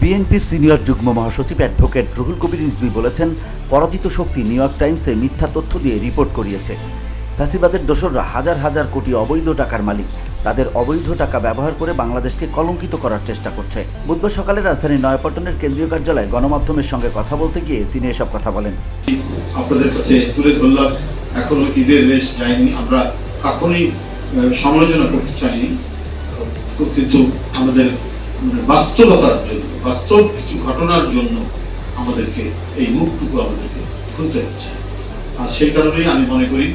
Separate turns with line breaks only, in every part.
বিএনপির সিনিয়র যুগ্ম মহাসচিব অ্যাডভোকেট রুহুল কবির রিজভী বলেছেন, পরাজিত শক্তি নিউ ইয়র্ক টাইমসে মিথ্যা তথ্য দিয়ে রিপোর্ট করিয়েছে। ফ্যাসিবাদের দোসররা হাজার হাজার কোটি অবৈধ টাকার মালিক। তাদের অবৈধ টাকা ব্যবহার করে বাংলাদেশকে কলঙ্কিত করার চেষ্টা করছে। বুধবার সকালে রাজধানীর নয়াপল্টনের কেন্দ্রীয় কার্যালয়ে গণমাধ্যমের সঙ্গে কথা বলতে গিয়ে তিনি এসব কথা বলেন।
আপনাদের কাছে তুলে ধরলাম, এখনো ঈদের রেশ যায়নি, আমরা কখনোই সমালোচনা করতে চাইনি, কিন্তু আমাদের বাস্তবতার জন্য, বাস্তব কিছু ঘটনার জন্য আমাদেরকে এই মুখটুকু আমাদেরকে খুলতে হচ্ছে। আর সেই কারণেই আমি মনে করি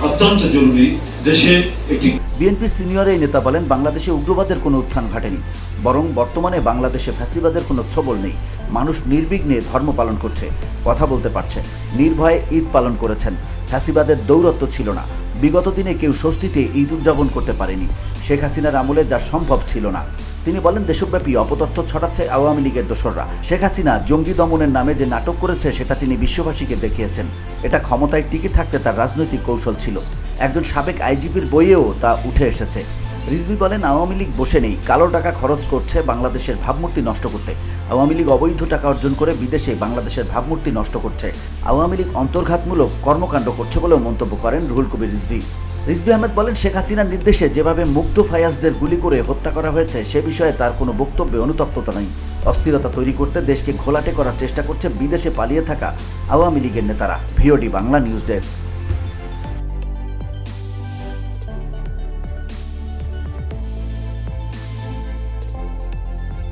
অত্যন্ত জরুরি দেশে একটি।
বিএনপির সিনিয়র এই নেতা বলেন, বাংলাদেশে উগ্রবাদের কোনো উত্থান ঘটেনি, বরং বর্তমানে বাংলাদেশে ফ্যাসিবাদের কোনো ছবল নেই। মানুষ নির্বিঘ্নে ধর্ম পালন করছে, কথা বলতে পারছে, নির্ভয়ে ঈদ পালন করেছেন। ফ্যাসিবাদের দৌরত্ব ছিল না। বিগত দিনে কেউ ষষ্ঠীতে ঈদ উদযাপন করতে পারেনি। শেখ হাসিনার আমলে যা সম্ভব ছিল না। তিনি বলেন, দেশব্যাপী অপতথ্য ছড়াচ্ছে আওয়ামী লীগের দোসররা। শেখ হাসিনা জঙ্গি দমনের নামে যে নাটক করেছে সেটা তিনি বিশ্ববাসীকে দেখিয়েছেন। এটা ক্ষমতায় টিকে থাকতে তার রাজনৈতিক কৌশল ছিল। একজন সাবেক আইজিপির বইয়েও তা উঠে এসেছে। রিজভী বলেন, আওয়ামী লীগ বসে নেই, কালো টাকা খরচ করছে বাংলাদেশের ভাবমূর্তি নষ্ট করতে। আওয়ামী লীগ অবৈধ টাকা অর্জন করে বিদেশে বাংলাদেশের ভাবমূর্তি নষ্ট করছে। আওয়ামী লীগ অন্তর্ঘাতমূলক কর্মকাণ্ড করছে বলেও মন্তব্য করেন রুহুল কবির রিজভী। রিজভী আহমেদ বলেন, শেখ হাসিনার নির্দেশে যেভাবে মুগ্ধ ফায়াজদের গুলি করে হত্যা করা হয়েছে সে বিষয়ে তার কোনো বক্তব্যে অনুতপ্ততা নেই। অস্থিরতা তৈরি করতে দেশকে ঘোলাটে করার চেষ্টা করছে বিদেশে পালিয়ে থাকা আওয়ামী লীগের নেতারা। VOD Bangla news desk.